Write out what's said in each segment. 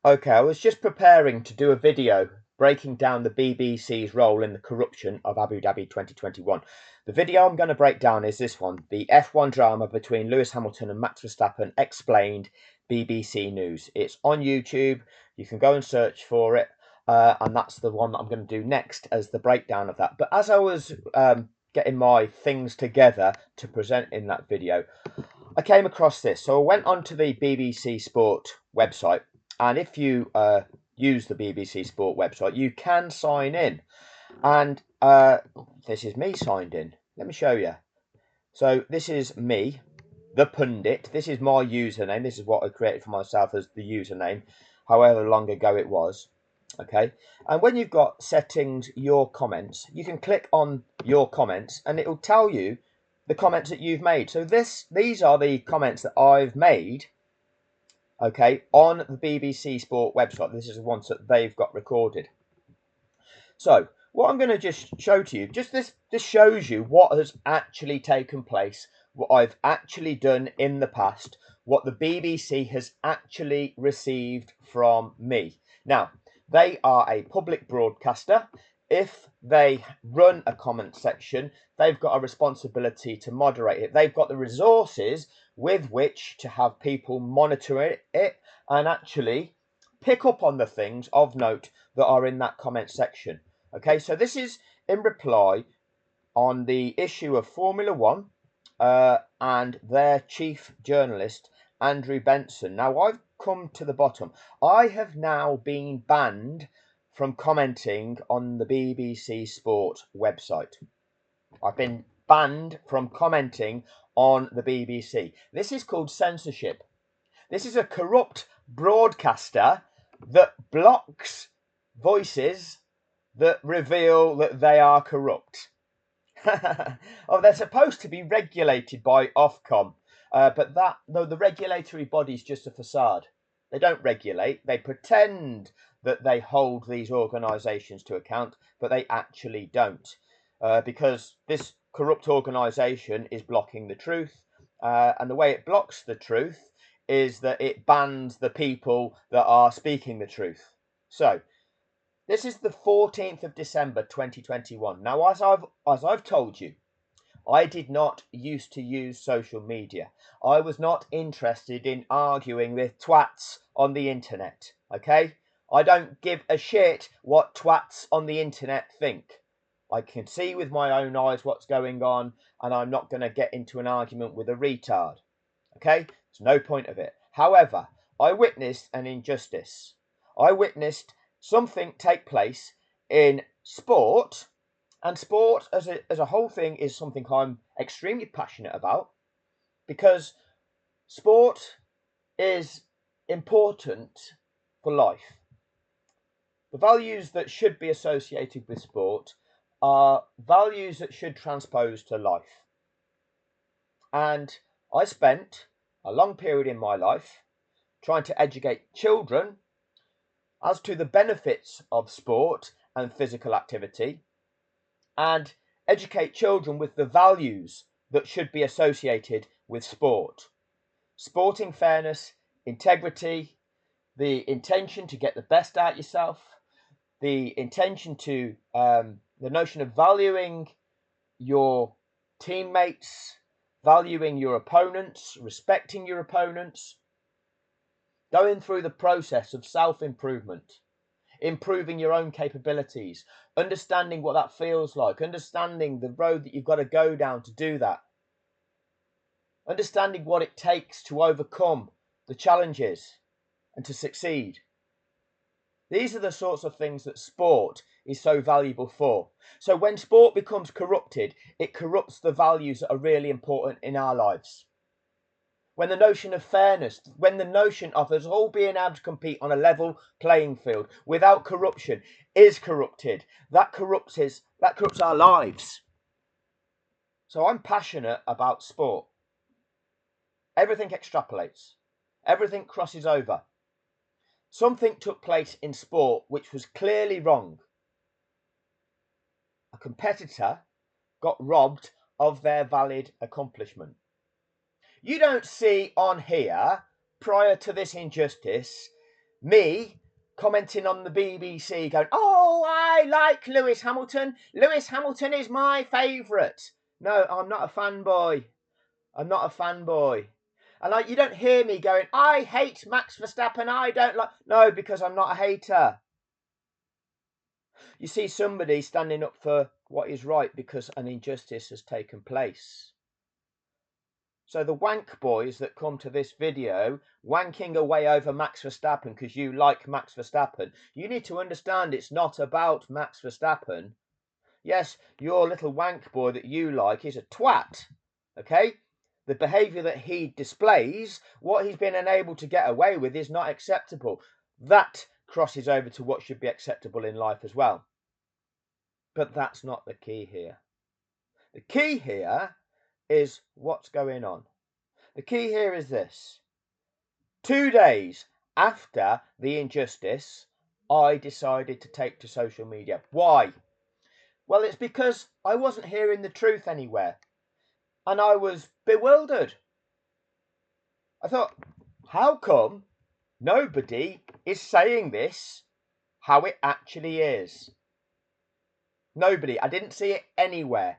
Okay, I was just preparing to do a video breaking down the BBC's role in the corruption of Abu Dhabi 2021. The video I'm going to break down is this one, the F1 drama between Lewis Hamilton and Max Verstappen explained, BBC News. It's on YouTube. You can go and search for it. And that's the one that I'm going to do next as the breakdown of that. But as I was getting my things together to present in that video, I came across this. So I went onto the BBC Sport website, and if you use the BBC Sport website, you can sign in. And this is me signed in. Let me show you. So this is me, the pundit. This is my username. This is what I created for myself as the username, however long ago it was. Okay. And when you've got settings, your comments, you can click on your comments and it will tell you the comments that you've made. So these are the comments that I've made, okay, on the BBC Sport website. This is the ones that they've got recorded. So what I'm going to just show to you, this shows you what has actually taken place, what I've actually done in the past, what the BBC has actually received from me. Now, they are a public broadcaster. If they run a comment section, they've got a responsibility to moderate it. They've got the resources with which to have people monitor it and actually pick up on the things of note that are in that comment section. Okay, so this is in reply on the issue of Formula One and their chief journalist, Andrew Benson. Now, I've come to the bottom. I have now been banned from commenting on the BBC Sport website. I've been banned from commenting on the BBC. This is called censorship. This is a corrupt broadcaster that blocks voices that reveal that they are corrupt. Oh, they're supposed to be regulated by Ofcom, but the regulatory body is just a facade. They don't regulate. They pretend that they hold these organisations to account, but they actually don't, because this corrupt organisation is blocking the truth, and the way it blocks the truth is that it bans the people that are speaking the truth. So this is the 14th of December 2021. Now, as I've told you, I did not used to use social media. I was not interested in arguing with twats on the internet, okay? I don't give a shit what twats on the internet think. I can see with my own eyes what's going on, and I'm not going to get into an argument with a retard, okay? There's no point of it. However, I witnessed an injustice. I witnessed something take place in sport, and sport as a whole thing is something I'm extremely passionate about, because sport is important for life. The values that should be associated with sport are values that should transpose to life. And I spent a long period in my life trying to educate children as to the benefits of sport and physical activity, and educate children with the values that should be associated with sport. Sporting fairness, integrity, the intention to get the best out yourself, the intention to, the notion of valuing your teammates, valuing your opponents, respecting your opponents, going through the process of self-improvement, improving your own capabilities, understanding what that feels like, understanding the road that you've got to go down to do that, understanding what it takes to overcome the challenges and to succeed. These are the sorts of things that sport is so valuable for. So when sport becomes corrupted, it corrupts the values that are really important in our lives. When the notion of fairness, when the notion of us all being able to compete on a level playing field without corruption is corrupted, that corrupts our lives. So I'm passionate about sport. Everything extrapolates. Everything crosses over. Something took place in sport which was clearly wrong. A competitor got robbed of their valid accomplishment. You don't see on here, prior to this injustice, me commenting on the BBC going, oh, I like Lewis Hamilton. Lewis Hamilton is my favourite. No, I'm not a fanboy. I'm not a fanboy. And you don't hear me going, I hate Max Verstappen. I don't like. No, because I'm not a hater. You see somebody standing up for what is right because an injustice has taken place. So the wank boys that come to this video wanking away over Max Verstappen because you like Max Verstappen, you need to understand it's not about Max Verstappen. Yes, your little wank boy that you like is a twat, okay? The behaviour that he displays, what he's been unable to get away with is not acceptable. That crosses over to what should be acceptable in life as well. But that's not the key here. The key here is what's going on. The key here is this. 2 days after the injustice, I decided to take to social media. Why? Well, it's because I wasn't hearing the truth anywhere. And I was bewildered. I thought, how come nobody is saying this how it actually is? Nobody. I didn't see it anywhere.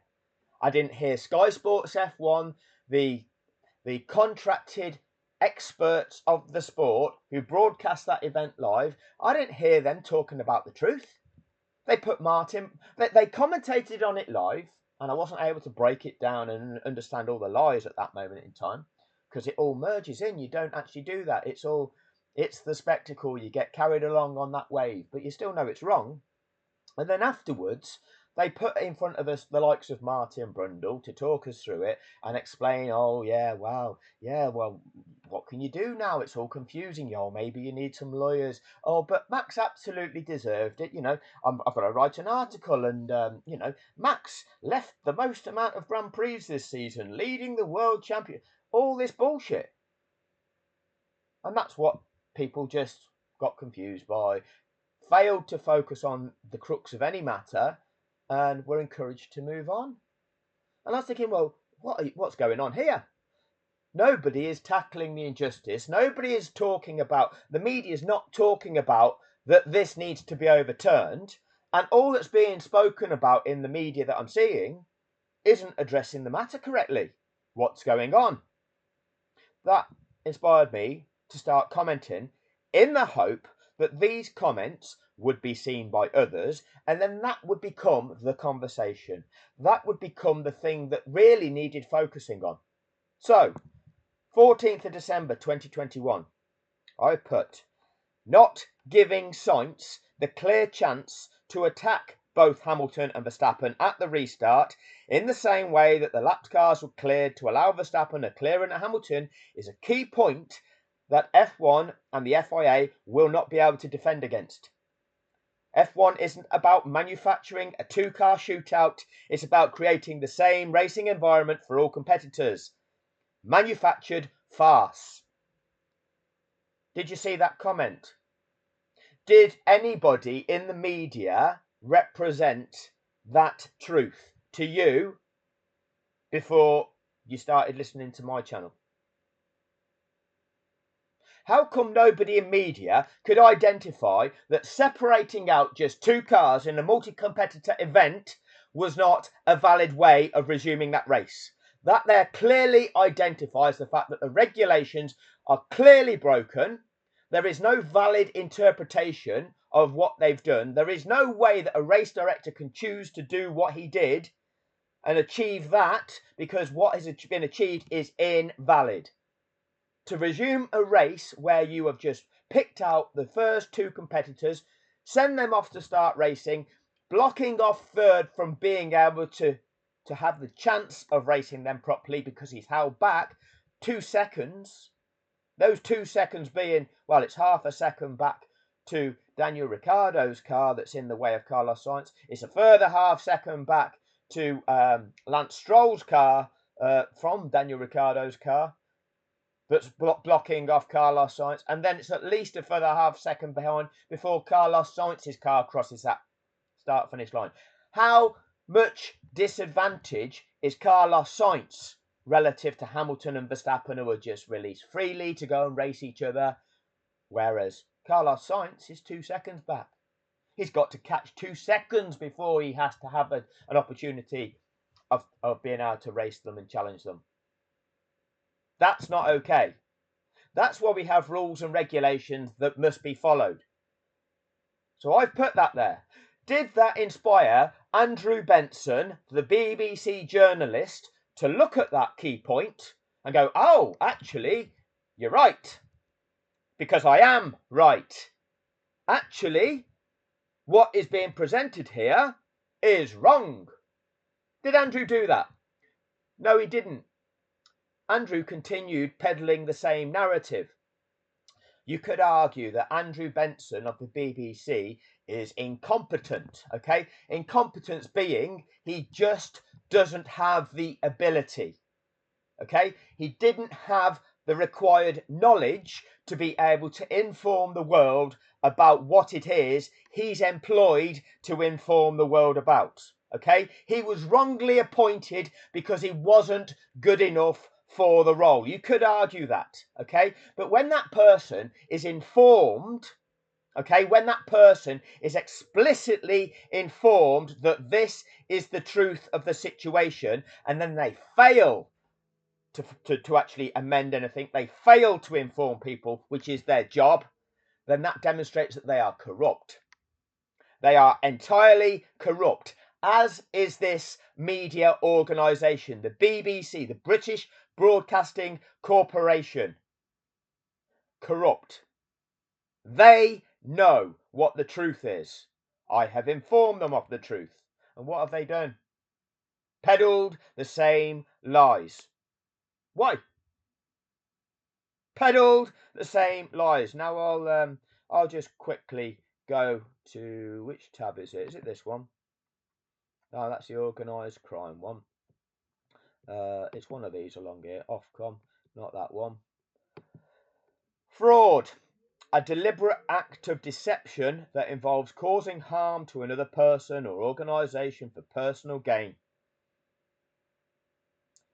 I didn't hear Sky Sports F1, the contracted experts of the sport who broadcast that event live. I didn't hear them talking about the truth. They put Martin, they commentated on it live, and I wasn't able to break it down and understand all the lies at that moment in time because it all merges in. You don't actually do that. It's the spectacle. You get carried along on that wave, but you still know it's wrong. And then afterwards, they put in front of us the likes of Martin Brundle to talk us through it and explain, oh, yeah, well, what can you do now? It's all confusing, y'all. Maybe you need some lawyers. Oh, but Max absolutely deserved it. I've got to write an article and, Max left the most amount of Grand Prix this season, leading the world champion. All this bullshit. And that's what people just got confused by. Failed to focus on the crux of any matter and were encouraged to move on. And I was thinking, well, what's going on here? Nobody is tackling the injustice. Nobody is talking about, the media is not talking about that this needs to be overturned. And all that's being spoken about in the media that I'm seeing isn't addressing the matter correctly. What's going on? That inspired me to start commenting in the hope that these comments would be seen by others, and then that would become the conversation. That would become the thing that really needed focusing on. So, 14th of December 2021, I put, not giving Sainz the clear chance to attack both Hamilton and Verstappen at the restart in the same way that the lapped cars were cleared to allow Verstappen a clear into Hamilton is a key point that F1 and the FIA will not be able to defend against. F1 isn't about manufacturing a two-car shootout. It's about creating the same racing environment for all competitors. Manufactured farce. Did you see that comment? Did anybody in the media represent that truth to you before you started listening to my channel? How come nobody in media could identify that separating out just two cars in a multi-competitor event was not a valid way of resuming that race? That there clearly identifies the fact that the regulations are clearly broken. There is no valid interpretation of what they've done. There is no way that a race director can choose to do what he did and achieve that because what has been achieved is invalid. To resume a race where you have just picked out the first two competitors, send them off to start racing, blocking off third from being able to have the chance of racing them properly because he's held back 2 seconds. Those 2 seconds being, well, it's half a second back to Daniel Ricciardo's car that's in the way of Carlos Sainz. It's a further half second back to Lance Stroll's car from Daniel Ricciardo's car that's blocking off Carlos Sainz. And then it's at least a further half second behind before Carlos Sainz's car crosses that start-finish line. How much disadvantage is Carlos Sainz relative to Hamilton and Verstappen, who are just released freely to go and race each other, whereas Carlos Sainz is 2 seconds back. He's got to catch 2 seconds before he has to have an opportunity of being able to race them and challenge them. That's not okay. That's why we have rules and regulations that must be followed. So I've put that there. Did that inspire Andrew Benson, the BBC journalist, to look at that key point and go, oh, actually, you're right, because I am right. Actually, what is being presented here is wrong. Did Andrew do that? No, he didn't. Andrew continued peddling the same narrative. You could argue that Andrew Benson of the BBC is incompetent, okay? Incompetence being he just doesn't have the ability, okay? He didn't have the required knowledge to be able to inform the world about what it is he's employed to inform the world about, okay? He was wrongly appointed because he wasn't good enough for the role. You could argue that, okay? But when that person is informed, okay, when that person is explicitly informed that this is the truth of the situation, and then they fail to actually amend anything, they fail to inform people, which is their job, then that demonstrates that they are corrupt. They are entirely corrupt, as is this media organisation, the BBC, the British Broadcasting Corporation. Corrupt. They know what the truth is. I have informed them of the truth. And what have they done? Peddled the same lies. Why? Peddled the same lies. Now I'll just quickly go to, which tab is it? Is it this one? No, that's the organised crime one. It's one of these along here. Ofcom, not that one. Fraud. A deliberate act of deception that involves causing harm to another person or organisation for personal gain.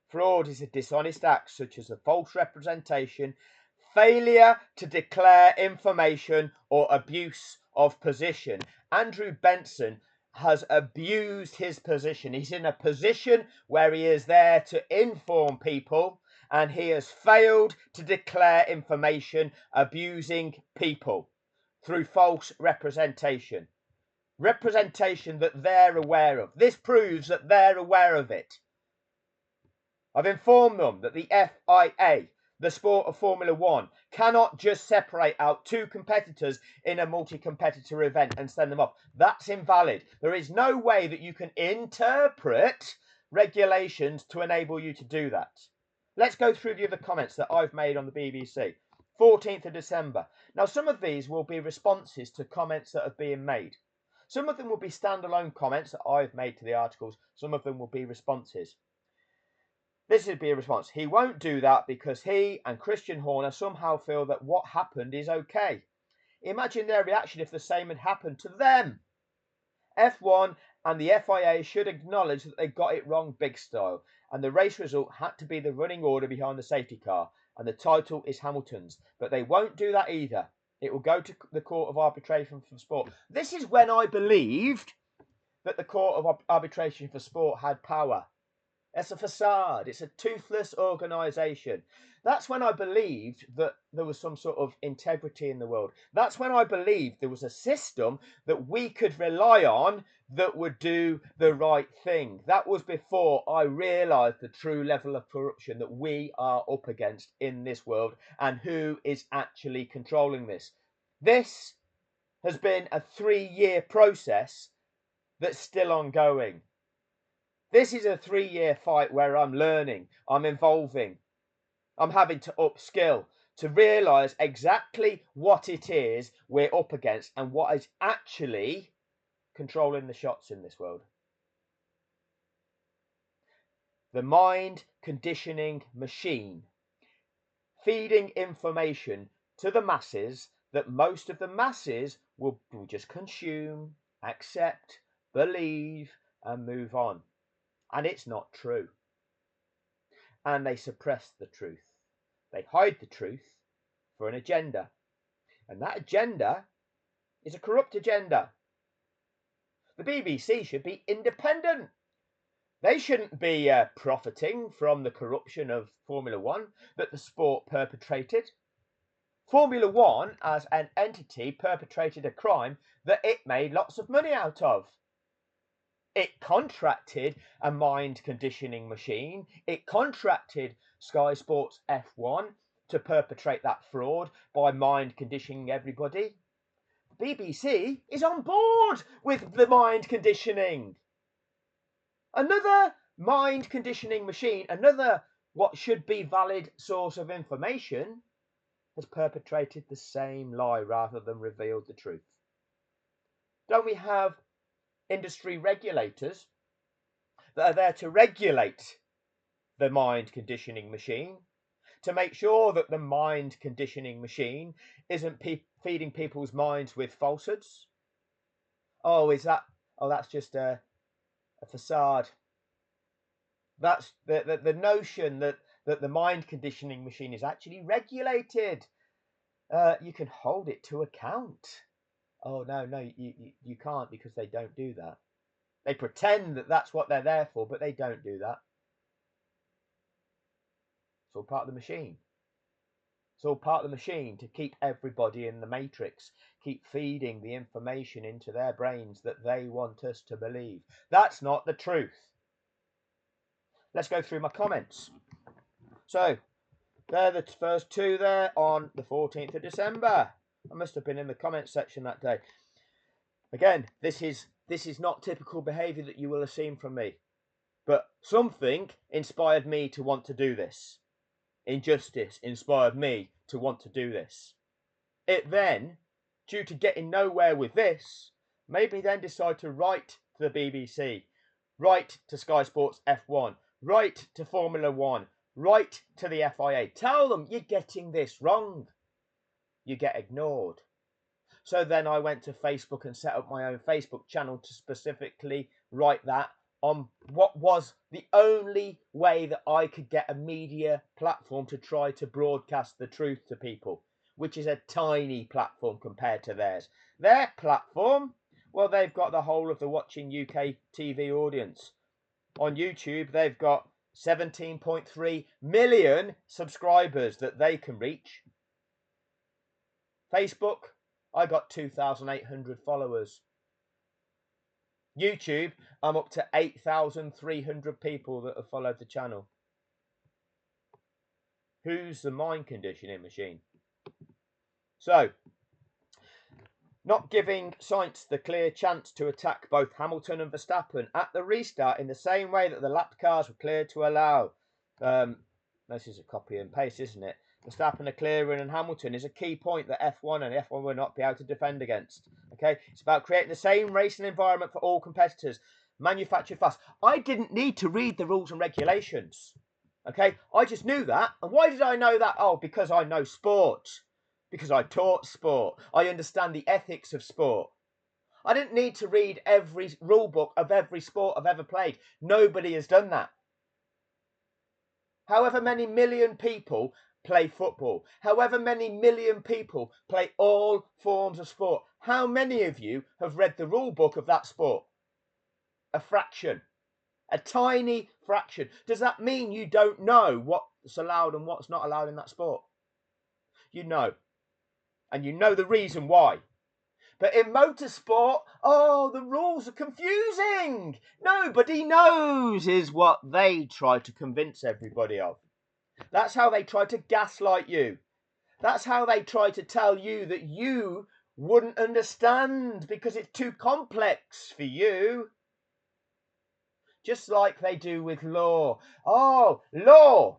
Fraud is a dishonest act such as a false representation, failure to declare information, or abuse of position. Andrew Benson has abused his position. He's in a position where he is there to inform people, and he has failed to declare information, abusing people through false representation. Representation that they're aware of. This proves that they're aware of it. I've informed them that the FIA, the sport of Formula One, cannot just separate out two competitors in a multi-competitor event and send them off. That's invalid. There is no way that you can interpret regulations to enable you to do that. Let's go through the other comments that I've made on the BBC. 14th of December. Now, some of these will be responses to comments that have been made. Some of them will be standalone comments that I've made to the articles. Some of them will be responses. This would be a response. He won't do that because he and Christian Horner somehow feel that what happened is okay. Imagine their reaction if the same had happened to them. F1 and the FIA should acknowledge that they got it wrong big style, and the race result had to be the running order behind the safety car, and the title is Hamilton's. But they won't do that either. It will go to the Court of Arbitration for Sport. This is when I believed that the Court of Arbitration for Sport had power. It's a facade. It's a toothless organisation. That's when I believed that there was some sort of integrity in the world. That's when I believed there was a system that we could rely on that would do the right thing. That was before I realised the true level of corruption that we are up against in this world and who is actually controlling this. This has been a 3-year process that's still ongoing. This is a 3-year fight where I'm learning, I'm evolving, I'm having to upskill to realise exactly what it is we're up against and what is actually controlling the shots in this world. The mind conditioning machine, feeding information to the masses that most of the masses will just consume, accept, believe, and move on. And it's not true. And they suppress the truth. They hide the truth for an agenda. And that agenda is a corrupt agenda. The BBC should be independent. They shouldn't be profiting from the corruption of Formula One that the sport perpetrated. Formula One, as an entity, perpetrated a crime that it made lots of money out of. It contracted a mind conditioning machine. It contracted Sky Sports F1 to perpetrate that fraud by mind conditioning everybody. BBC is on board with the mind conditioning. Another mind conditioning machine, another what should be valid source of information, has perpetrated the same lie rather than revealed the truth. Don't we have industry regulators that are there to regulate the mind conditioning machine, to make sure that the mind conditioning machine isn't feeding people's minds with falsehoods? That's just a facade. That's the notion that the mind conditioning machine is actually regulated. You can hold it to account. Oh, no, you can't, because they don't do that. They pretend that that's what they're there for, but they don't do that. It's all part of the machine. It's all part of the machine to keep everybody in the matrix, keep feeding the information into their brains that they want us to believe. That's not the truth. Let's go through my comments. So, they're the first two there on the 14th of December. I must have been in the comments section that day. Again, this is not typical behaviour that you will have seen from me. But something inspired me to want to do this. Injustice inspired me to want to do this. It then, due to getting nowhere with this, made me then decide to write to the BBC, write to Sky Sports F1, write to Formula One, write to the FIA. Tell them you're getting this wrong. You get ignored. So then I went to Facebook and set up my own Facebook channel to specifically write that on what was the only way that I could get a media platform to try to broadcast the truth to people, which is a tiny platform compared to theirs. Their platform, well, they've got the whole of the watching UK TV audience. On YouTube, they've got 17.3 million subscribers that they can reach. Facebook, I got 2,800 followers. YouTube, I'm up to 8,300 people that have followed the channel. Who's the mind conditioning machine? So, not giving Sainz the clear chance to attack both Hamilton and Verstappen at the restart in the same way that the lapped cars were cleared to allow. This is a copy and paste, isn't it? Verstappen, Leclerc and Hamilton is a key point that F1 and F1 will not be able to defend against. Okay, it's about creating the same racing environment for all competitors, manufactured fast. I didn't need to read the rules and regulations. Okay, I just knew that. And why did I know that? Oh, because I know sport. Because I taught sport. I understand the ethics of sport. I didn't need to read every rule book of every sport I've ever played. Nobody has done that. However many million people play football, however many million people play all forms of sport, how many of you have read the rule book of that sport? A fraction. A tiny fraction. Does that mean you don't know what's allowed and what's not allowed in that sport? You know. And you know the reason why. But in motorsport, the rules are confusing. Nobody knows is what they try to convince everybody of. That's how they try to gaslight you. That's how they try to tell you that you wouldn't understand because it's too complex for you. Just like they do with law. Oh, law!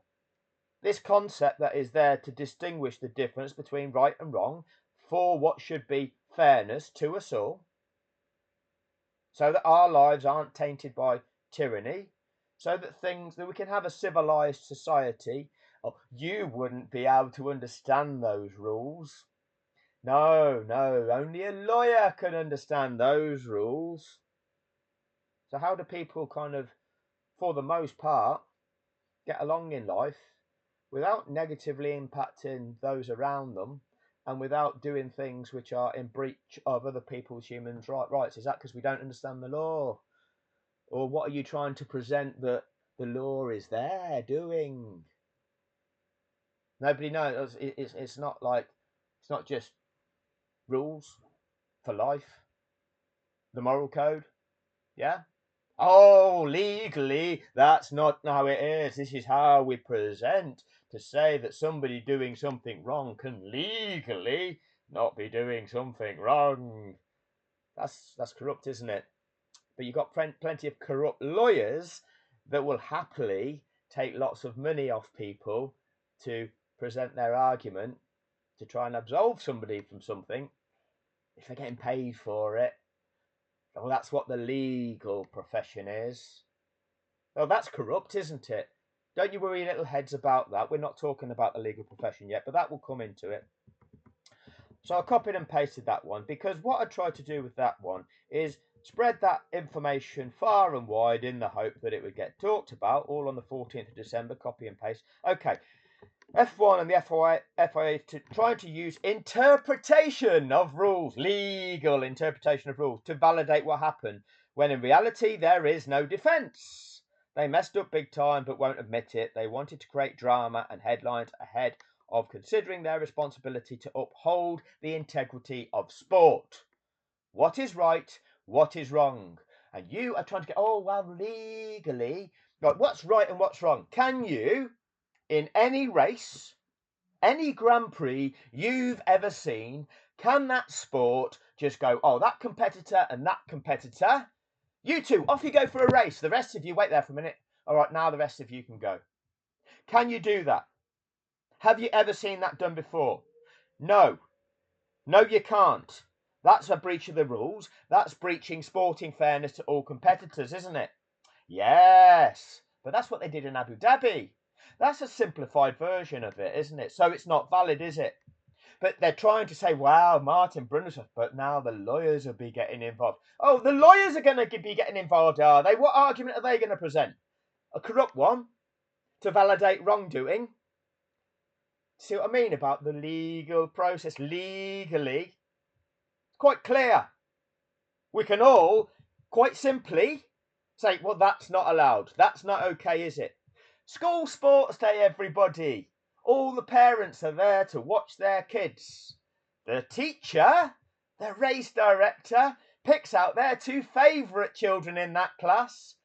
This concept that is there to distinguish the difference between right and wrong for what should be fairness to us all, so that our lives aren't tainted by tyranny, so that we can have a civilized society. Oh, you wouldn't be able to understand those rules. No, only a lawyer can understand those rules. So how do people kind of, for the most part, get along in life without negatively impacting those around them, and without doing things which are in breach of other people's human rights? Is that because we don't understand the law? Or what are you trying to present that the law is there doing? Nobody knows. It's not like, it's not just rules for life, the moral code. Yeah. Oh, legally, that's not how it is. This is how we present to say that somebody doing something wrong can legally not be doing something wrong. That's corrupt, isn't it? But you've got plenty of corrupt lawyers that will happily take lots of money off people to present their argument to try and absolve somebody from something if they're getting paid for it. Well, that's what the legal profession is. Well, that's corrupt, isn't it? Don't you worry your little heads about that. We're not talking about the legal profession yet, but that will come into it. So I copied and pasted that one because what I tried to do with that one is spread that information far and wide in the hope that it would get talked about, all on the 14th of December, copy and paste. Okay, F1 and the FIA trying to use interpretation of rules, legal interpretation of rules, to validate what happened, when in reality there is no defence. They messed up big time but won't admit it. They wanted to create drama and headlines ahead of considering their responsibility to uphold the integrity of sport. What is right? What is wrong? And you are trying to get, oh, well, legally, like, what's right and what's wrong? Can you, in any race, any Grand Prix you've ever seen, can that sport just go, oh, that competitor and that competitor, you two, off you go for a race. The rest of you, wait there for a minute. All right, now the rest of you can go. Can you do that? Have you ever seen that done before? No. No, you can't. That's a breach of the rules. That's breaching sporting fairness to all competitors, isn't it? Yes. But that's what they did in Abu Dhabi. That's a simplified version of it, isn't it? So it's not valid, is it? But they're trying to say, wow, Martin Brunner, but now the lawyers will be getting involved. Oh, the lawyers are going to be getting involved, are they? What argument are they going to present? A corrupt one to validate wrongdoing? See what I mean about the legal process? Legally, it's quite clear. We can all quite simply say, well, that's not allowed. That's not okay, is it? School sports day, everybody. All the parents are there to watch their kids. The teacher, the race director, picks out their two favourite children in that class,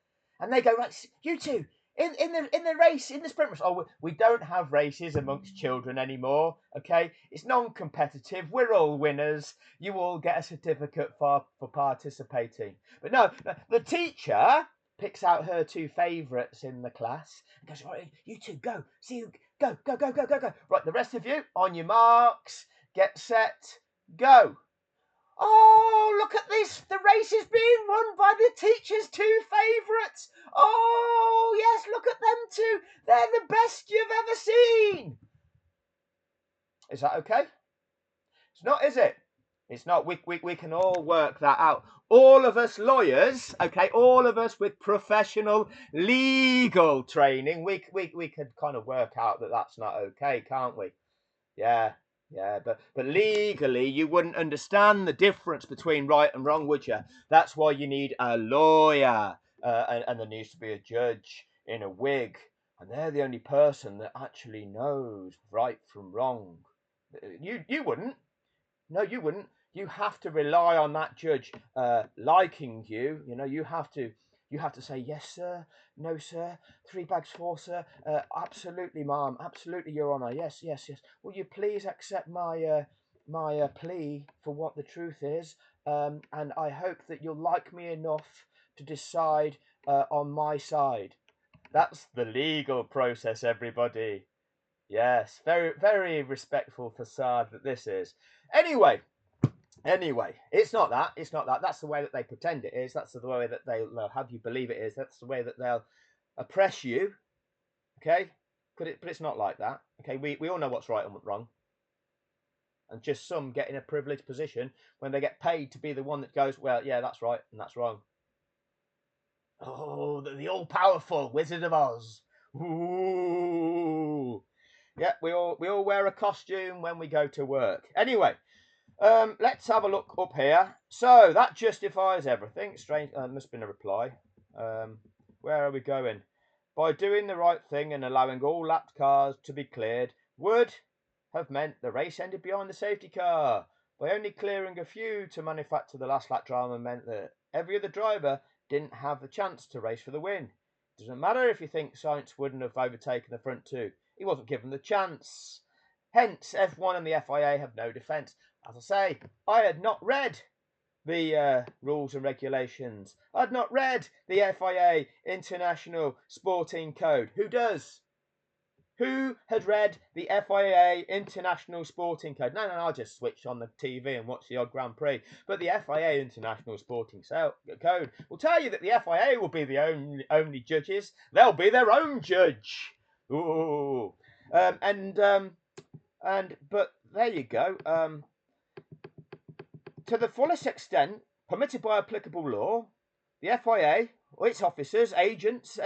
and they go, right, you two, in the race, in the sprint race. Oh, we don't have races amongst children anymore. Okay, it's non-competitive. We're all winners. You all get a certificate for participating. But no, the teacher picks out her two favourites in the class and goes, right, you two go. See you go. Right, the rest of you on your marks, get set, go. Oh, look at this. The race is being run by the teacher's two favourites. Oh, yes, look at them two. They're the best you've ever seen. Is that okay? It's not, is it? It's not. We can all work that out. All of us lawyers, okay, all of us with professional legal training, we could kind of work out that that's not okay, can't we? Yeah, but legally you wouldn't understand the difference between right and wrong, would you? That's why you need a lawyer, and there needs to be a judge in a wig, and they're the only person that actually knows right from wrong. You wouldn't. No, you wouldn't. You have to rely on that judge liking you. You know, you have to say yes, sir, no, sir, 3 bags for, sir, absolutely, ma'am, absolutely, Your Honour, yes. Will you please accept my plea for what the truth is, and I hope that you'll like me enough to decide on my side. That's the legal process, everybody. Yes, very, very respectful facade that this is. Anyway, it's not that. It's not that. That's the way that they pretend it is. That's the way that they'll have you believe it is. That's the way that they'll oppress you. Okay, but it's not like that. Okay, we all know what's right and what's wrong. And just some get in a privileged position when they get paid to be the one that goes, well, yeah, that's right and that's wrong. Oh, the all-powerful Wizard of Oz. Ooh. Yeah, we all wear a costume when we go to work. Anyway, let's have a look up here. So that justifies everything. Strange, must have been a reply. Where are we going? By doing the right thing and allowing all lapped cars to be cleared would have meant the race ended behind the safety car. By only clearing a few to manufacture the last lap drama meant that every other driver didn't have the chance to race for the win. Doesn't matter if you think Sainz wouldn't have overtaken the front two. He wasn't given the chance. Hence, F1 and the FIA have no defence. As I say, I had not read the rules and regulations. I'd not read the FIA International Sporting Code. Who does? Who had read the FIA International Sporting Code? No, I'll just switch on the TV and watch the odd Grand Prix. But the FIA International Sporting Code will tell you that the FIA will be the only judges. They'll be their own judge. Ooh. But there you go. To the fullest extent permitted by applicable law, the FIA or its officers, agents,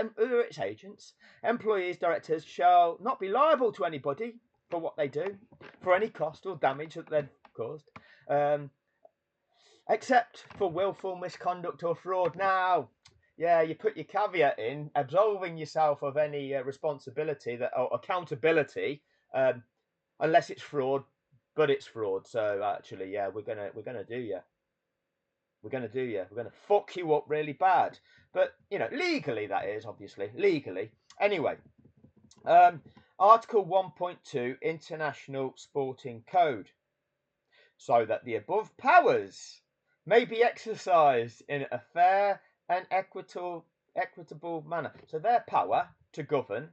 employees, directors shall not be liable to anybody for what they do, for any cost or damage that they've caused, except for willful misconduct or fraud. Now, yeah, you put your caveat in, absolving yourself of any responsibility or accountability, unless it's fraud. But it's fraud, so actually, yeah, we're gonna do you. We're gonna do you. We're gonna fuck you up really bad. But legally, that is obviously legally. Anyway, Article 1.2 International Sporting Code, so that the above powers may be exercised in a fair and equitable manner. So their power to govern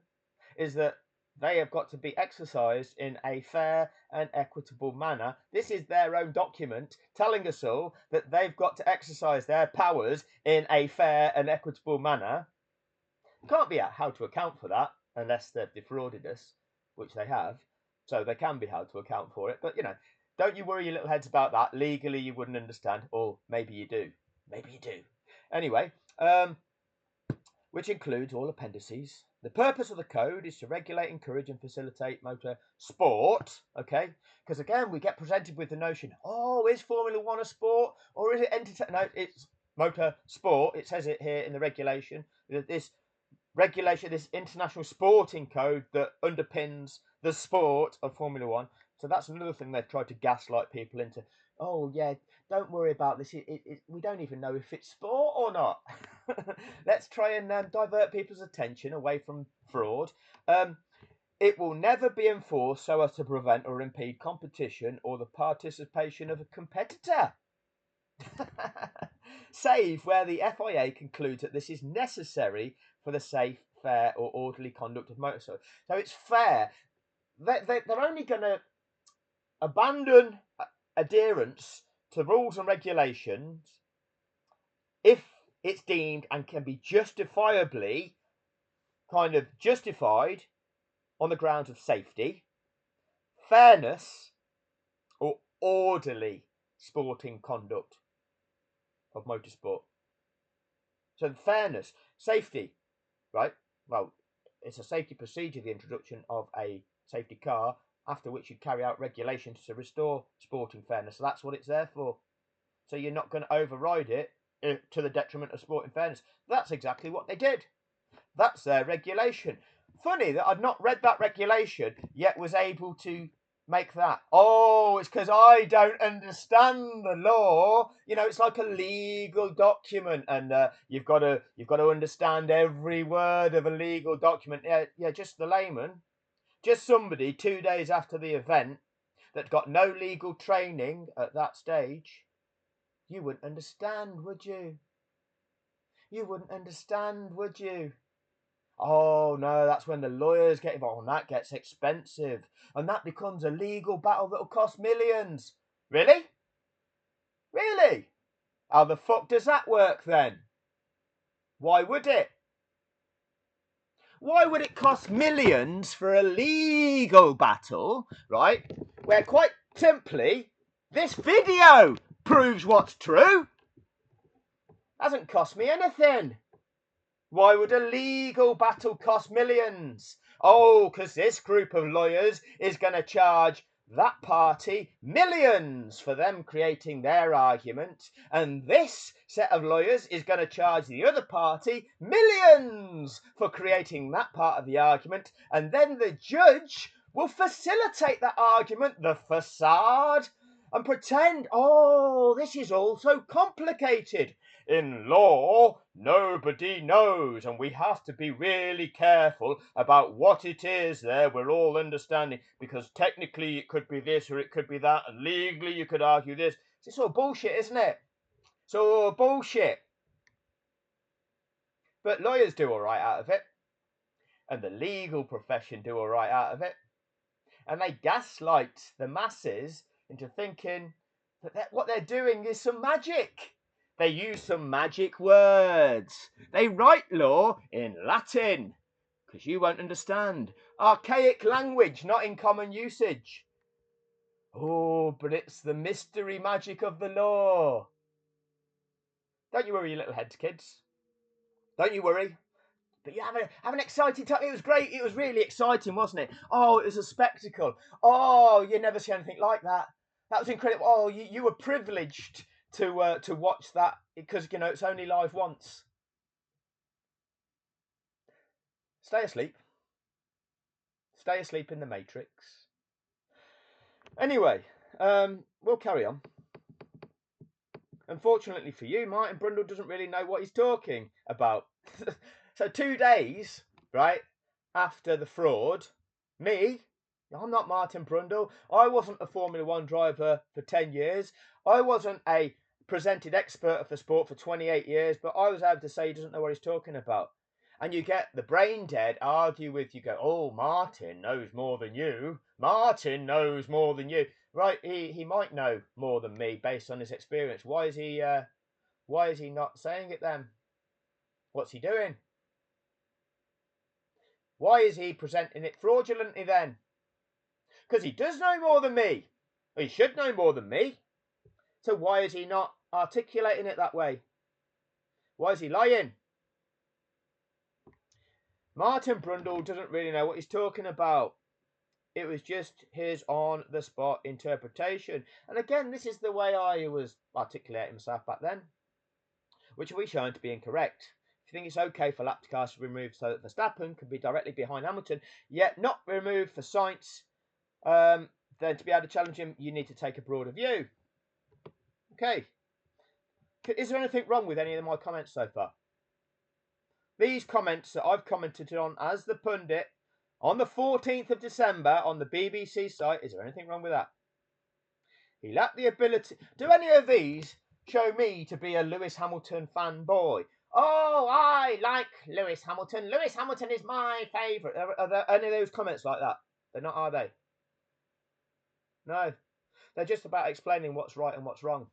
is that they have got to be exercised in a fair and equitable manner. This is their own document telling us all that they've got to exercise their powers in a fair and equitable manner. Can't be how to account for that unless they've defrauded us, which they have. So they can be held to account for it. But, don't you worry your little heads about that. Legally, you wouldn't understand. Or maybe you do. Maybe you do. Anyway, which includes all appendices. The purpose of the code is to regulate, encourage, and facilitate motor sport. Okay, because again, we get presented with the notion: oh, is Formula One a sport or is it entertainment? No, it's motor sport. It says it here in the regulation. This regulation, this international sporting code that underpins the sport of Formula One. So that's another thing they've tried to gaslight people into. Oh yeah, don't worry about this. We don't even know if it's sport or not. Let's try and divert people's attention away from fraud. It will never be enforced so as to prevent or impede competition or the participation of a competitor. Save where the FIA concludes that this is necessary for the safe, fair, or orderly conduct of motorsport. So it's fair. They're only going to abandon adherence to rules and regulations if it's deemed and can be justifiably justified on the grounds of safety, fairness, or orderly sporting conduct of motorsport. So fairness, safety, right? Well, it's a safety procedure, the introduction of a safety car, after which you carry out regulations to restore sporting fairness. So that's what it's there for. So you're not going to override it to the detriment of sporting fairness. That's exactly what they did. That's their regulation. Funny that I'd not read that regulation, yet was able to make that. Oh, it's because I don't understand the law. It's like a legal document, and you've got to understand every word of a legal document. Yeah, just the layman. Just somebody 2 days after the event that got no legal training at that stage. You wouldn't understand, would you? You wouldn't understand, would you? Oh, no, that's when the lawyers get involved, and that gets expensive. And that becomes a legal battle that'll cost millions. Really? Really? How the fuck does that work then? Why would it? Why would it cost millions for a legal battle, right? Where quite simply, this video proves what's true. Hasn't cost me anything. Why would a legal battle cost millions? Oh, because this group of lawyers is going to charge that party millions for them creating their argument, and this set of lawyers is going to charge the other party millions for creating that part of the argument, and then the judge will facilitate that argument, the facade, and pretend, oh, this is all so complicated. In law, nobody knows, and we have to be really careful about what it is there we're all understanding, because technically it could be this or it could be that, and legally you could argue this. It's all bullshit, isn't it? It's all bullshit. But lawyers do all right out of it, and the legal profession do all right out of it, and they gaslight the masses into thinking that what they're doing is some magic. They use some magic words. They write law in Latin, because you won't understand. Archaic language, not in common usage. Oh, but it's the mystery magic of the law. Don't you worry, you little heads, kids. Don't you worry. But you have an exciting time. It was great. It was really exciting, wasn't it? Oh, it was a spectacle. Oh, you never see anything like that. That was incredible. Oh, you were privileged to watch that, because you know it's only live once. Stay asleep. Stay asleep in the Matrix. Anyway, we'll carry on. Unfortunately for you, Martin Brundle doesn't really know what he's talking about. So 2 days, right, after the fraud, I'm not Martin Brundle. I wasn't a Formula One driver for 10 years. I wasn't a presented expert of the sport for 28 years, but I was able to say he doesn't know what he's talking about. And you get the brain dead argue with you, go, oh, Martin knows more than you. Martin knows more than you. Right, he might know more than me based on his experience. Why is he not saying it then? What's he doing? Why is he presenting it fraudulently then? Because he does know more than me. He should know more than me. So why is he not articulating it that way? Why is he lying? Martin Brundle doesn't really know what he's talking about. It was just his on-the-spot interpretation. And again, this is the way I was articulating myself back then, which will be shown to be incorrect. If you think it's okay for lap cars to be removed so that Verstappen can be directly behind Hamilton, yet not removed for Sainz, then to be able to challenge him, you need to take a broader view. Okay. Is there anything wrong with any of my comments so far? These comments that I've commented on as the pundit on the 14th of December on the BBC site, is there anything wrong with that? He lacked the ability. Do any of these show me to be a Lewis Hamilton fanboy? Oh, I like Lewis Hamilton. Lewis Hamilton is my favourite. Are there any of those comments like that? They're not, are they? No. They're just about explaining what's right and what's wrong.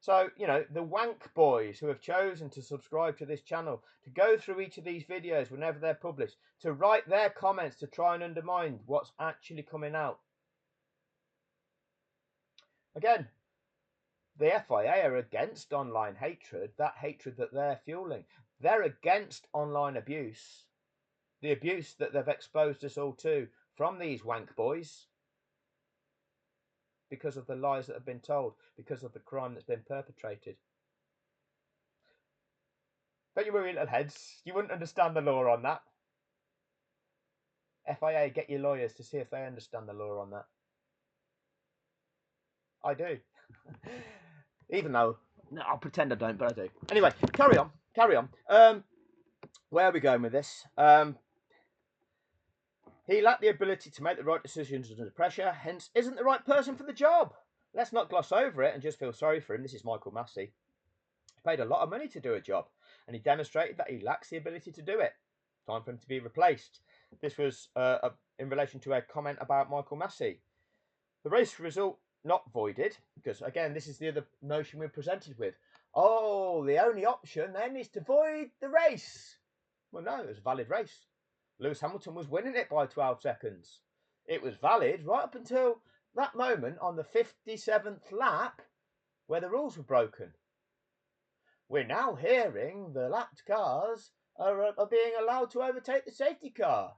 So, you know, the wank boys who have chosen to subscribe to this channel, to go through each of these videos whenever they're published, to write their comments to try and undermine what's actually coming out. Again, the FIA are against online hatred, that hatred that they're fueling. They're against online abuse, the abuse that they've exposed us all to from these wank boys, because of the lies that have been told, because of the crime that's been perpetrated. Don't you worry, little heads. You wouldn't understand the law on that. FIA, get your lawyers to see if they understand the law on that. I do. Even though, no, I'll pretend I don't, but I do. Anyway, carry on. Where are we going with this? He lacked the ability to make the right decisions under pressure, hence isn't the right person for the job. Let's not gloss over it and just feel sorry for him. This is Michael Massey. He paid a lot of money to do a job, and he demonstrated that he lacks the ability to do it. Time for him to be replaced. This was in relation to a comment about Michael Massey. The race result not voided, because again, this is the other notion we're presented with. Oh, the only option then is to void the race. Well, no, it was a valid race. Lewis Hamilton was winning it by 12 seconds. It was valid right up until that moment on the 57th lap where the rules were broken. We're now hearing the lapped cars are being allowed to overtake the safety car.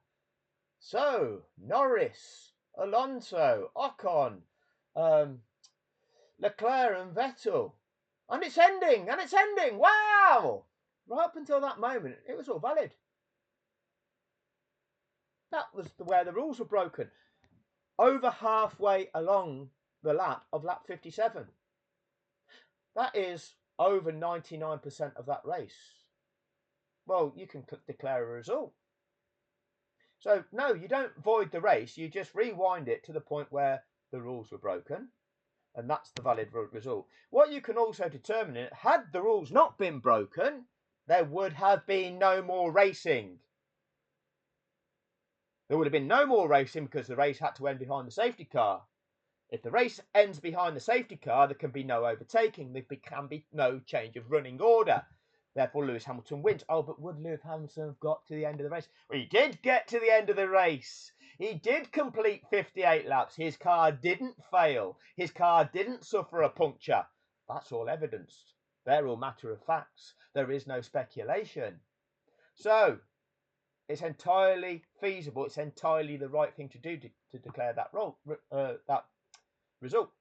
So, Norris, Alonso, Ocon, Leclerc and Vettel. And it's ending, wow! Right up until that moment, it was all valid. That was where the rules were broken. Over halfway along the lap of lap 57. That is over 99% of that race. Well, you can declare a result. So, no, you don't void the race. You just rewind it to the point where the rules were broken. And that's the valid result. What you can also determine is, had the rules not been broken, there would have been no more racing. There would have been no more racing because the race had to end behind the safety car. If the race ends behind the safety car, there can be no overtaking. There can be no change of running order. Therefore, Lewis Hamilton wins. Oh, but would Lewis Hamilton have got to the end of the race? Well, he did get to the end of the race. He did complete 58 laps. His car didn't fail. His car didn't suffer a puncture. That's all evidenced. They're all matter of facts. There is no speculation. So, it's entirely feasible. It's entirely the right thing to do to declare that result.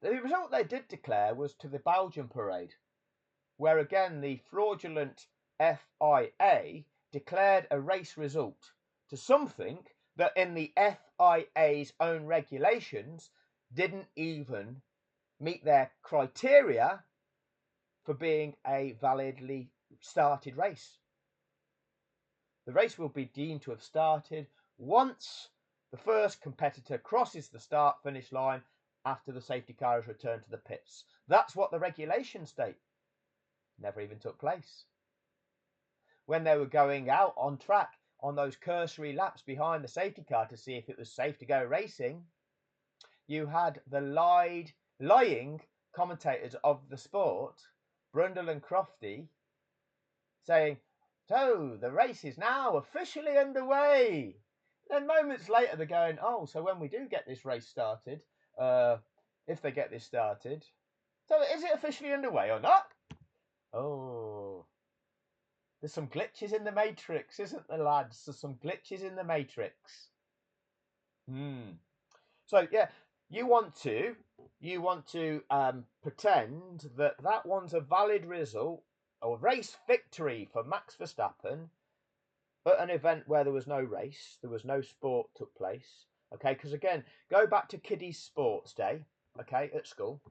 The result they did declare was to the Belgian parade, where again the fraudulent FIA declared a race result to something that in the FIA's own regulations didn't even meet their criteria for being a validly started race. The race will be deemed to have started once the first competitor crosses the start-finish line after the safety car has returned to the pits. That's what the regulations state. Never even took place. When they were going out on track on those cursory laps behind the safety car to see if it was safe to go racing, you had the lying commentators of the sport, Brundle and Crofty, saying, so the race is now officially underway. Then moments later they're going, oh, so when we do get this race started, if they get this started, so is it officially underway or not? Oh, there's some glitches in the matrix, isn't there, lads? There's some glitches in the matrix. So yeah, you want to pretend that one's a valid result or race victory for Max Verstappen at an event where there was no race, there was no sport took place. Okay, because again, go back to kiddies' sports day. Okay, at school.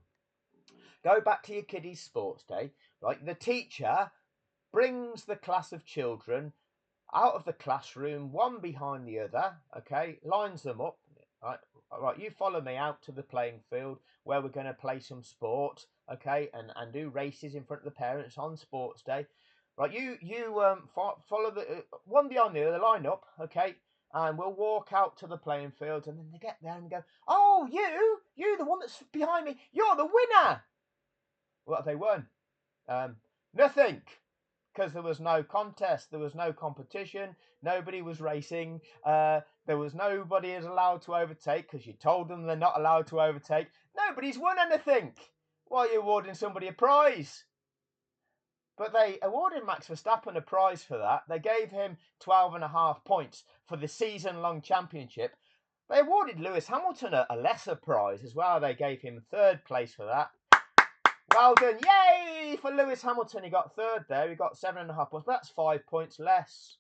Go back to your kiddies' sports day. Right, the teacher brings the class of children out of the classroom, one behind the other. Okay, lines them up. Right, you follow me out to the playing field where we're going to play some sport. Okay, and do races in front of the parents on sports day. Right, you follow the one behind the other, line up. Okay, and we'll walk out to the playing field, and then they get there and go, oh, you the one that's behind me, you're the winner. What have they won? Nothing, because there was no contest, there was no competition, nobody was racing, there was nobody is allowed to overtake because you told them they're not allowed to overtake. Nobody's won anything. Why are you awarding somebody a prize? But they awarded Max Verstappen a prize for that. They gave him 12.5 points for the season-long championship. They awarded Lewis Hamilton a lesser prize as well. They gave him third place for that. Well done. Yay for Lewis Hamilton. He got third there. He got 7.5 points, but that's 5 points less.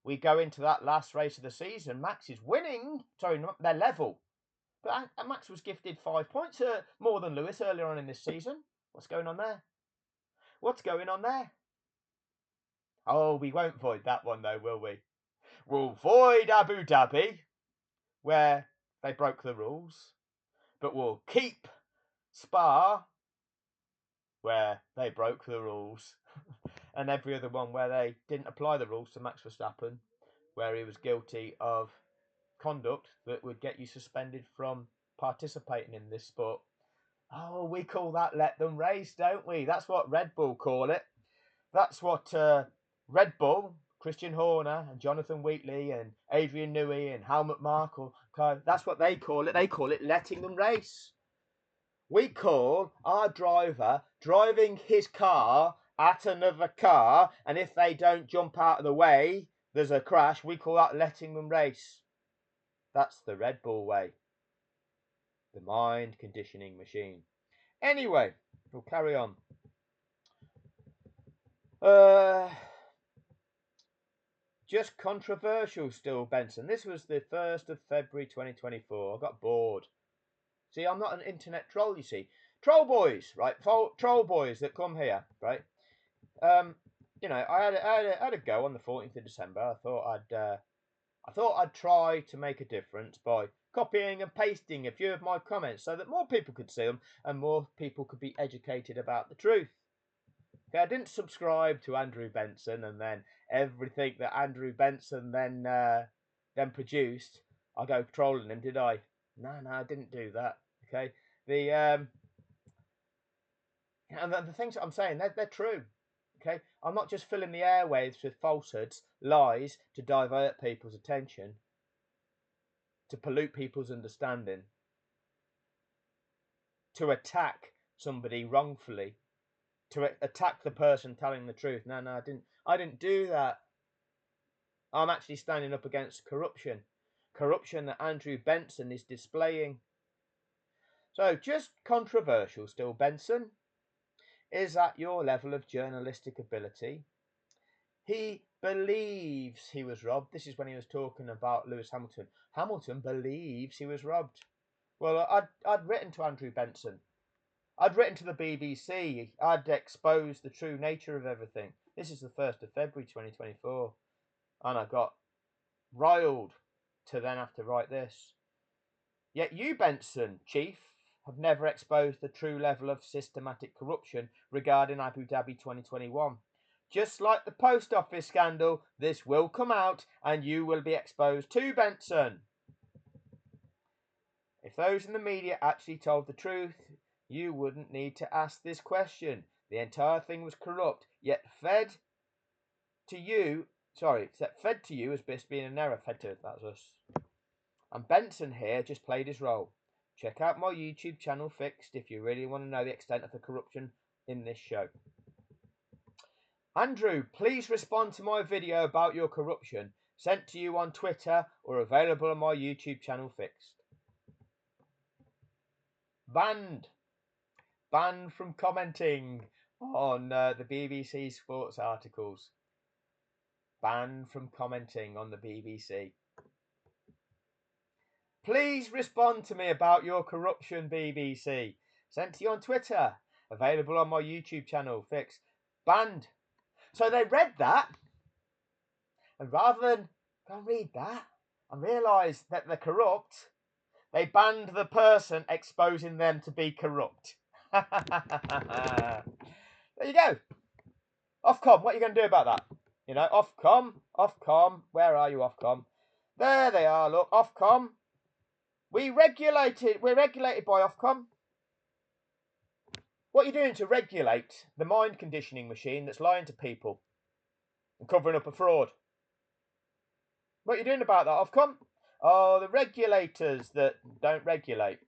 We go into that last race of the season. Max is winning. Sorry, they're level. But Max was gifted 5 points more than Lewis earlier on in this season. What's going on there? What's going on there? Oh, we won't void that one though, will we? We'll void Abu Dhabi, where they broke the rules. But we'll keep Spa, where they broke the rules. And every other one where they didn't apply the rules to Max Verstappen, where he was guilty of conduct that would get you suspended from participating in this sport. Oh, we call that let them race, don't we? That's what Red Bull call it. That's what Red Bull, Christian Horner and Jonathan Wheatley and Adrian Newey and Helmut Marko, that's what they call it. They call it letting them race. We call our driver driving his car at another car, and if they don't jump out of the way, there's a crash, we call that letting them race. That's the Red Bull way. The mind conditioning machine. Anyway, we'll carry on. Just controversial still, Benson. This was the 1st of February 2024. I got bored. See, I'm not an internet troll, you see. Troll boys, right? Troll boys that come here, right? You know, I had a go on the 14th of December. I thought I'd try to make a difference by copying and pasting a few of my comments so that more people could see them and more people could be educated about the truth. Okay, I didn't subscribe to Andrew Benson and then everything that Andrew Benson then produced, I go trolling him, did I? No, I didn't do that. Okay, and the things that I'm saying, they're true. Okay, I'm not just filling the airwaves with falsehoods, lies to divert people's attention, to pollute people's understanding, to attack somebody wrongfully, to attack the person telling the truth. No, I didn't do that. I'm actually standing up against corruption that Andrew Benson is displaying. So, just controversial still, Benson. Is that your level of journalistic ability? He believes he was robbed. This is when he was talking about Lewis Hamilton. Hamilton believes he was robbed. Well, I'd written to Andrew Benson. I'd written to the BBC. I'd exposed the true nature of everything. This is the 1st of February 2024. And I got riled to then have to write this. Yet you, Benson, Chief, have never exposed the true level of systematic corruption regarding Abu Dhabi 2021. Just like the post office scandal, this will come out and you will be exposed too, Benson. If those in the media actually told the truth, you wouldn't need to ask this question. The entire thing was corrupt, yet fed to you as best being an error. That's us. And Benson here just played his role. Check out my YouTube channel Fixed if you really want to know the extent of the corruption in this show. Andrew, please respond to my video about your corruption, sent to you on Twitter or available on my YouTube channel Fixed. Banned from commenting on the BBC sports articles. Banned from commenting on the BBC. Please respond to me about your corruption, BBC. Sent to you on Twitter. Available on my YouTube channel, Fixed. Banned. So they read that, and rather than go and read that and realise that they're corrupt, they banned the person exposing them to be corrupt. There you go. Ofcom, what are you going to do about that? You know, Ofcom, where are you, Ofcom? There they are, look, Ofcom. We're regulated by Ofcom. What are you doing to regulate the mind conditioning machine that's lying to people and covering up a fraud? What are you doing about that, Ofcom? Oh, the regulators that don't regulate.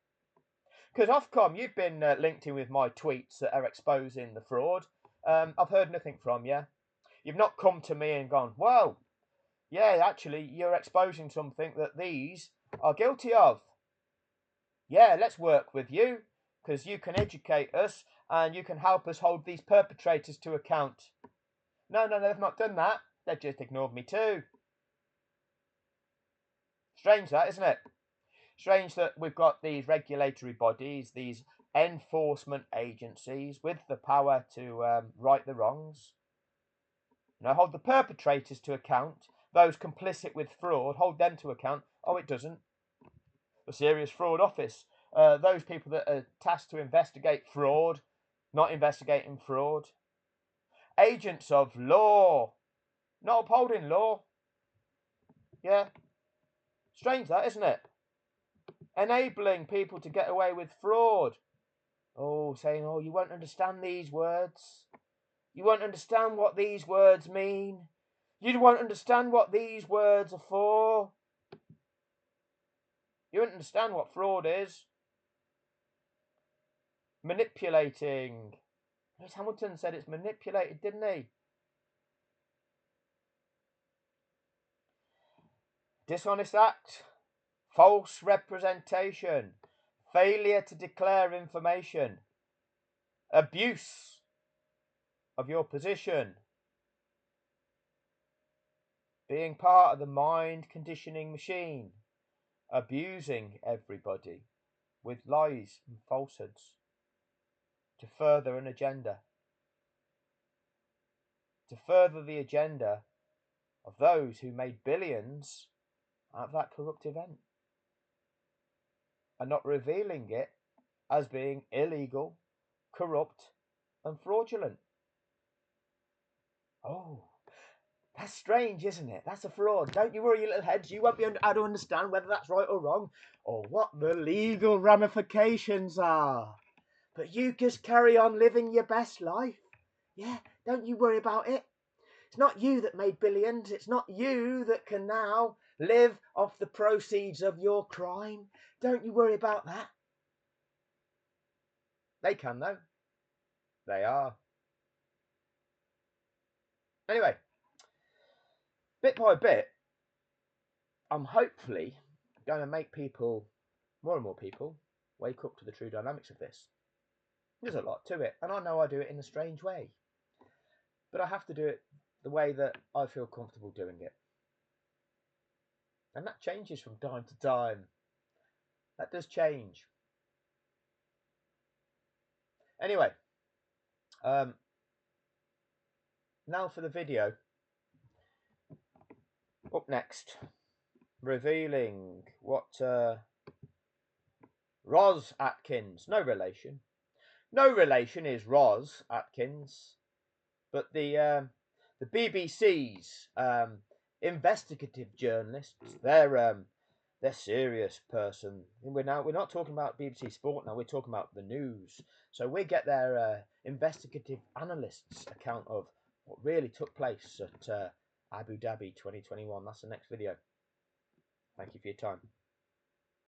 Because Ofcom, you've been linked in with my tweets that are exposing the fraud. I've heard nothing from you. You've not come to me and gone, well, yeah, actually, you're exposing something that these are guilty of. Yeah, let's work with you because you can educate us and you can help us hold these perpetrators to account. No, they've not done that. They've just ignored me too. Strange that, isn't it? Strange that we've got these regulatory bodies, these enforcement agencies with the power to right the wrongs. You know, hold the perpetrators to account. Those complicit with fraud, hold them to account. Oh, it doesn't. The Serious Fraud Office, those people that are tasked to investigate fraud, not investigating fraud. Agents of law, not upholding law. Yeah. Strange that, isn't it? Enabling people to get away with fraud. Oh, saying, oh, you won't understand these words. You won't understand what these words mean. You won't understand what these words are for. You won't understand what fraud is. Manipulating. Lewis Hamilton said it's manipulated, didn't he? dishonest act, false representation, failure to declare information, abuse of your position, being part of the mind conditioning machine, abusing everybody with lies and falsehoods to further an agenda, to further the agenda of those who made billions out of that corrupt event and not revealing it as being illegal, corrupt and fraudulent. Oh, that's strange, isn't it? That's a fraud. Don't you worry, your little heads. You won't be able to understand whether that's right or wrong or what the legal ramifications are. But you just carry on living your best life. Yeah, don't you worry about it. It's not you that made billions. It's not you that can now live off the proceeds of your crime. Don't you worry about that. They can, though. They are. Anyway, bit by bit, I'm hopefully going to make people, more and more people, wake up to the true dynamics of this. There's a lot to it, and I know I do it in a strange way. But I have to do it the way that I feel comfortable doing it. And that changes from time to time. That does change. Anyway, now for the video. Up next, revealing what Ros Atkins, no relation is Ros Atkins, but the BBC's investigative journalists, they're serious person. We're not talking about BBC Sport now. We're talking about the news. So we get their investigative analysts' account of what really took place at Abu Dhabi 2021. That's the next video. Thank you for your time.